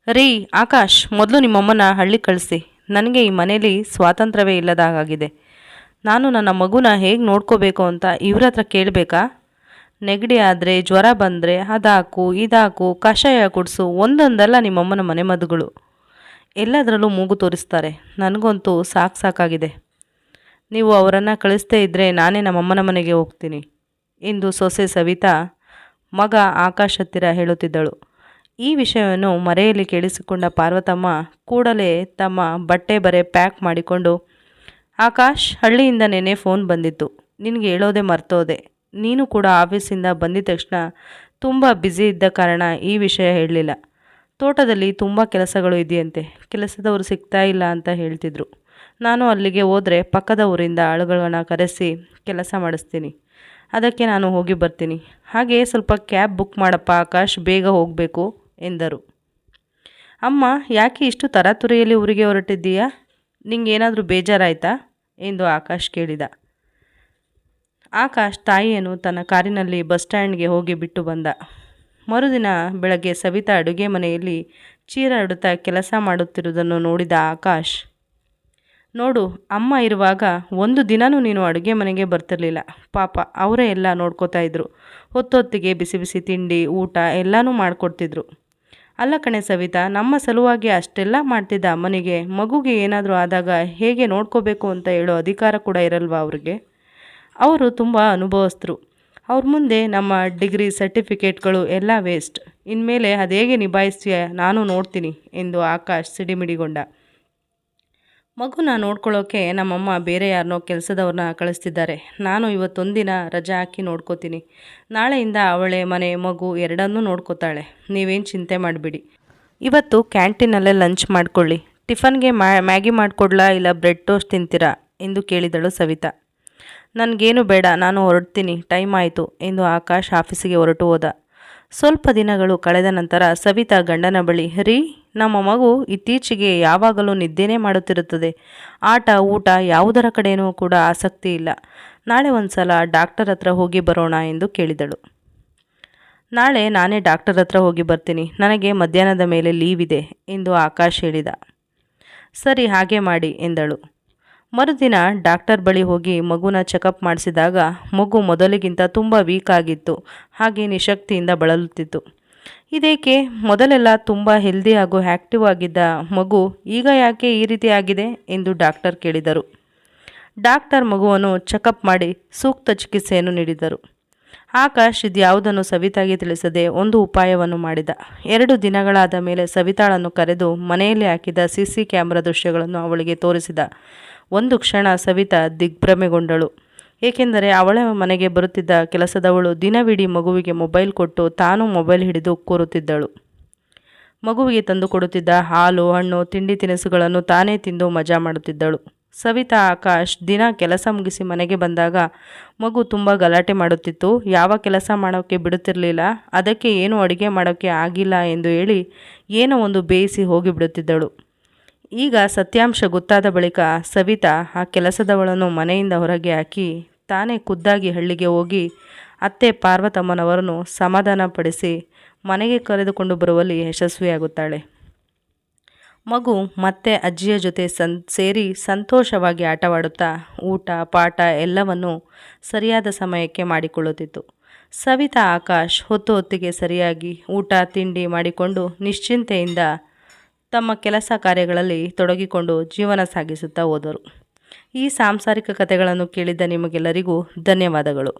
ರೀ ಆಕಾಶ್, ಮೊದಲು ನಿಮ್ಮಮ್ಮನ ಹಳ್ಳಿ ಕಳಿಸಿ. ನನಗೆ ಈ ಮನೇಲಿ ಸ್ವಾತಂತ್ರ್ಯವೇ ಇಲ್ಲದ ಹಾಗಾಗಿದೆ. ನಾನು ನನ್ನ ಮಗುನ ಹೇಗೆ ನೋಡ್ಕೋಬೇಕು ಅಂತ ಇವ್ರ ಹತ್ರ ಕೇಳಬೇಕಾ? ನೆಗಡಿ ಆದರೆ, ಜ್ವರ ಬಂದರೆ ಅದಾಕು ಇದಾಕು ಕಷಾಯ ಕುಡಿಸು, ಒಂದೊಂದಲ್ಲ ನಿಮ್ಮಮ್ಮನ ಮನೆಮದ್ದುಗಳು. ಎಲ್ಲದರಲ್ಲೂ ಮೂಗು ತೋರಿಸ್ತಾರೆ. ನನಗಂತೂ ಸಾಕಾಗಿದೆ. ನೀವು ಅವರನ್ನು ಕಳಿಸ್ತೇ ಇದ್ದರೆ ನಾನೇ ನಮ್ಮಮ್ಮನ ಮನೆಗೆ ಹೋಗ್ತೀನಿ ಎಂದು ಸೊಸೆ ಸವಿತಾ ಮಗ ಆಕಾಶ್ ಹತ್ತಿರ ಹೇಳುತ್ತಿದ್ದಳು. ಈ ವಿಷಯವನ್ನು ಮರೆಯಲ್ಲಿ ಕೇಳಿಸಿಕೊಂಡ ಪಾರ್ವತಮ್ಮ ಕೂಡಲೇ ತಮ್ಮ ಬಟ್ಟೆ ಬರೆ ಪ್ಯಾಕ್ ಮಾಡಿಕೊಂಡು, ಆಕಾಶ್, ಹಳ್ಳಿಯಿಂದ ನೆನ್ನೆ ಫೋನ್ ಬಂದಿತ್ತು, ನಿನಗೆ ಹೇಳೋದೇ ಮರ್ತೋದೆ. ನೀನು ಕೂಡ ಆಫೀಸಿಂದ ಬಂದಿದ ತಕ್ಷಣ ತುಂಬ ಬ್ಯುಸಿ ಇದ್ದ ಕಾರಣ ಈ ವಿಷಯ ಹೇಳಲಿಲ್ಲ. ತೋಟದಲ್ಲಿ ತುಂಬ ಕೆಲಸಗಳು ಇದೆಯಂತೆ, ಕೆಲಸದವರು ಸಿಗ್ತಾ ಇಲ್ಲ ಅಂತ ಹೇಳ್ತಿದ್ರು. ನಾನು ಅಲ್ಲಿಗೆ ಹೋದರೆ ಪಕ್ಕದ ಊರಿಂದ ಆಳುಗಳನ್ನ ಕರೆಸಿ ಕೆಲಸ ಮಾಡಿಸ್ತೀನಿ. ಅದಕ್ಕೆ ನಾನು ಹೋಗಿ ಬರ್ತೀನಿ. ಹಾಗೆ ಸ್ವಲ್ಪ ಕ್ಯಾಬ್ ಬುಕ್ ಮಾಡಪ್ಪ ಆಕಾಶ್, ಬೇಗ ಹೋಗಬೇಕು ಎಂದರು. ಅಮ್ಮ, ಯಾಕೆ ಇಷ್ಟು ತರಾತುರಿಯಲ್ಲಿ ಊರಿಗೆ ಹೊರಟಿದ್ದೀಯಾ? ನಿಂಗೇನಾದರೂ ಬೇಜಾರಾಯ್ತಾ ಎಂದು ಆಕಾಶ್ ಕೇಳಿದ. ಆಕಾಶ್ ತಾಯಿಯನ್ನು ತನ್ನ ಕಾರಿನಲ್ಲಿ ಬಸ್ ಸ್ಟ್ಯಾಂಡ್ಗೆ ಹೋಗಿ ಬಿಟ್ಟು ಬಂದ. ಮರುದಿನ ಬೆಳಗ್ಗೆ ಸವಿತಾ ಅಡುಗೆ ಮನೆಯಲ್ಲಿ ಚೀರಾಡುತ್ತಾ ಕೆಲಸ ಮಾಡುತ್ತಿರುವುದನ್ನು ನೋಡಿದ ಆಕಾಶ್, ನೋಡು, ಅಮ್ಮ ಇರುವಾಗ ಒಂದು ದಿನವೂ ನೀನು ಅಡುಗೆ ಮನೆಗೆ ಬರ್ತಿರ್ಲಿಲ್ಲ. ಪಾಪ ಅವರೇ ಎಲ್ಲ ನೋಡ್ಕೋತಾ ಇದ್ರು. ಹೊತ್ತೊತ್ತಿಗೆ ಬಿಸಿ ಬಿಸಿ ತಿಂಡಿ, ಊಟ ಎಲ್ಲನೂ ಮಾಡಿಕೊಡ್ತಿದ್ರು. ಅಲ್ಲ ಕಣೆ ಸವಿತಾ, ನಮ್ಮ ಸಲುವಾಗಿ ಅಷ್ಟೆಲ್ಲ ಮಾಡ್ತಿದ್ದ ಅಮ್ಮನಿಗೆ ಮಗುಗೆ ಏನಾದರೂ ಆದಾಗ ಹೇಗೆ ನೋಡ್ಕೋಬೇಕು ಅಂತ ಹೇಳೋ ಅಧಿಕಾರ ಕೂಡ ಇರಲ್ವಾ ಅವ್ರಿಗೆ? ಅವರು ತುಂಬ ಅನುಭವಸ್ಥರು. ಅವ್ರ ಮುಂದೆ ನಮ್ಮ ಡಿಗ್ರಿ ಸರ್ಟಿಫಿಕೇಟ್ಗಳು ಎಲ್ಲ ವೇಸ್ಟ್. ಇನ್ಮೇಲೆ ಅದು ಹೇಗೆ ನಿಭಾಯಿಸ್ತೀಯ ನಾನು ನೋಡ್ತೀನಿ ಎಂದು ಆಕಾಶ್ ಸಿಡಿಮಿಡಿಗೊಂಡ. ಮಗುನ ನೋಡ್ಕೊಳ್ಳೋಕೆ ನಮ್ಮಮ್ಮ ಬೇರೆ ಯಾರನ್ನೋ ಕೆಲಸದವ್ರನ್ನ ಕಳಿಸ್ತಿದ್ದಾರೆ. ನಾನು ಇವತ್ತೊಂದಿನ ರಜೆ ಹಾಕಿ ನೋಡ್ಕೋತೀನಿ. ನಾಳೆಯಿಂದ ಅವಳೇ ಮನೆ ಮಗು ಎರಡನ್ನೂ ನೋಡ್ಕೋತಾಳೆ. ನೀವೇನು ಚಿಂತೆ ಮಾಡಿಬಿಡಿ. ಇವತ್ತು ಕ್ಯಾಂಟೀನಲ್ಲೇ ಲಂಚ್ ಮಾಡ್ಕೊಳ್ಳಿ. ಟಿಫನ್ಗೆ ಮ್ಯಾಗಿ ಮಾಡಿಕೊಡ್ಲಾ ಇಲ್ಲ ಬ್ರೆಡ್ ಟೋಸ್ಟ್ ತಿಂತೀರಾ ಎಂದು ಕೇಳಿದಳು ಸವಿತಾ. ನನಗೇನು ಬೇಡ, ನಾನು ಹೊರಡ್ತೀನಿ, ಟೈಮ್ ಆಯಿತು ಎಂದು ಆಕಾಶ್ ಆಫೀಸಿಗೆ ಹೊರಟು ಹೋದ. ಸ್ವಲ್ಪ ದಿನಗಳು ಕಳೆದ ನಂತರ ಸವಿತಾ ಗಂಡನ ಬಳಿ, ರೀ, ನಮ್ಮ ಮಗು ಇತ್ತೀಚೆಗೆ ಯಾವಾಗಲೂ ನಿದ್ದೆನೇ ಮಾಡುತ್ತಿರುತ್ತದೆ. ಆಟ ಊಟ ಯಾವುದರ ಕಡೆಯೂ ಕೂಡ ಆಸಕ್ತಿ ಇಲ್ಲ. ನಾಳೆ ಒಂದು ಸಲ ಡಾಕ್ಟರ್ ಹತ್ರ ಹೋಗಿ ಬರೋಣ ಎಂದು ಕೇಳಿದಳು. ನಾಳೆ ನಾನೇ ಡಾಕ್ಟರ್ ಹತ್ರ ಹೋಗಿ ಬರ್ತೀನಿ. ನನಗೆ ಮಧ್ಯಾಹ್ನದ ಮೇಲೆ ಲೀವ್ ಇದೆ ಎಂದು ಆಕಾಶ್ ಹೇಳಿದ. ಸರಿ, ಹಾಗೆ ಮಾಡಿ ಎಂದಳು. ಮರುದಿನ ಡಾಕ್ಟರ್ ಬಳಿ ಹೋಗಿ ಮಗುನ ಚೆಕಪ್ ಮಾಡಿಸಿದಾಗ ಮಗು ಮೊದಲಿಗಿಂತ ತುಂಬ ವೀಕ್ ಆಗಿತ್ತು. ಹಾಗೆ ನಿಶಕ್ತಿಯಿಂದ ಬಳಲುತ್ತಿತ್ತು. ಇದೇಕೆ? ಮೊದಲೆಲ್ಲ ತುಂಬ ಹೆಲ್ದಿ ಹಾಗೂ ಆ್ಯಕ್ಟಿವ್ ಆಗಿದ್ದ ಮಗು ಈಗ ಯಾಕೆ ಈ ರೀತಿ ಆಗಿದೆ ಎಂದು ಡಾಕ್ಟರ್ ಕೇಳಿದರು. ಡಾಕ್ಟರ್ ಮಗುವನ್ನು ಚೆಕಪ್ ಮಾಡಿ ಸೂಕ್ತ ಚಿಕಿತ್ಸೆಯನ್ನು ನೀಡಿದರು. ಆಕಾಶ್ ಇದ್ಯಾವುದನ್ನು ಸವಿತಾಗೆ ತಿಳಿಸದೆ ಒಂದು ಉಪಾಯವನ್ನು ಮಾಡಿದ. 2 ದಿನಗಳಾದ ಮೇಲೆ ಸವಿತಾಳನ್ನು ಕರೆದು ಮನೆಯಲ್ಲಿ ಹಾಕಿದ CC ಕ್ಯಾಮೆರಾ ದೃಶ್ಯಗಳನ್ನು ಅವಳಿಗೆ ತೋರಿಸಿದ. ಒಂದು ಕ್ಷಣ ಸವಿತಾ ದಿಗ್ಭ್ರಮೆಗೊಂಡಳು. ಏಕೆಂದರೆ ಅವಳ ಮನೆಗೆ ಬರುತ್ತಿದ್ದ ಕೆಲಸದವಳು ದಿನವಿಡೀ ಮಗುವಿಗೆ ಮೊಬೈಲ್ ಕೊಟ್ಟು ತಾನು ಮೊಬೈಲ್ ಹಿಡಿದು ಕೂರುತ್ತಿದ್ದಳು. ಮಗುವಿಗೆ ತಂದು ಕೊಡುತ್ತಿದ್ದ ಹಾಲು, ಹಣ್ಣು, ತಿಂಡಿ ತಿನಿಸುಗಳನ್ನು ತಾನೇ ತಿಂದು ಮಜಾ ಮಾಡುತ್ತಿದ್ದಳು. ಸವಿತಾ ಆಕಾಶ್ ದಿನ ಕೆಲಸ ಮುಗಿಸಿ ಮನೆಗೆ ಬಂದಾಗ ಮಗು ತುಂಬ ಗಲಾಟೆ ಮಾಡುತ್ತಿತ್ತು. ಯಾವ ಕೆಲಸ ಮಾಡೋಕ್ಕೆ ಬಿಡುತ್ತಿರಲಿಲ್ಲ. ಅದಕ್ಕೆ ಏನು ಅಡುಗೆ ಮಾಡೋಕ್ಕೆ ಆಗಿಲ್ಲ ಎಂದು ಹೇಳಿ ಏನೋ ಒಂದು ಬೇಯಿಸಿ ಹೋಗಿಬಿಡುತ್ತಿದ್ದಳು. ಈಗ ಸತ್ಯಾಂಶ ಗೊತ್ತಾದ ಬಳಿಕ ಸವಿತಾ ಆ ಕೆಲಸದವಳನ್ನು ಮನೆಯಿಂದ ಹೊರಗೆ ಹಾಕಿ ತಾನೇ ಖುದ್ದಾಗಿ ಹಳ್ಳಿಗೆ ಹೋಗಿ ಅತ್ತೆ ಪಾರ್ವತಮ್ಮನವರನ್ನು ಸಮಾಧಾನಪಡಿಸಿ ಮನೆಗೆ ಕರೆದುಕೊಂಡು ಬರುವಲ್ಲಿ ಯಶಸ್ವಿಯಾಗುತ್ತಾಳೆ. ಮಗು ಮತ್ತೆ ಅಜ್ಜಿಯ ಜೊತೆ ಸೇರಿ ಸಂತೋಷವಾಗಿ ಆಟವಾಡುತ್ತಾ ಊಟ ಪಾಠ ಎಲ್ಲವನ್ನೂ ಸರಿಯಾದ ಸಮಯಕ್ಕೆ ಮಾಡಿಕೊಳ್ಳುತ್ತಿತ್ತು. ಸವಿತಾ ಆಕಾಶ್ ಹೊತ್ತಿಗೆ ಸರಿಯಾಗಿ ಊಟ ತಿಂಡಿ ಮಾಡಿಕೊಂಡು ನಿಶ್ಚಿಂತೆಯಿಂದ ತಮ್ಮ ಕೆಲಸ ಕಾರ್ಯಗಳಲ್ಲಿ ತೊಡಗಿಕೊಂಡು ಜೀವನ ಸಾಗಿಸುತ್ತಾ ಹೋದರು. ಈ ಸಾಂಸಾರಿಕ ಕಥೆಗಳನ್ನು ಕೇಳಿದ ನಿಮಗೆಲ್ಲರಿಗೂ ಧನ್ಯವಾದಗಳು.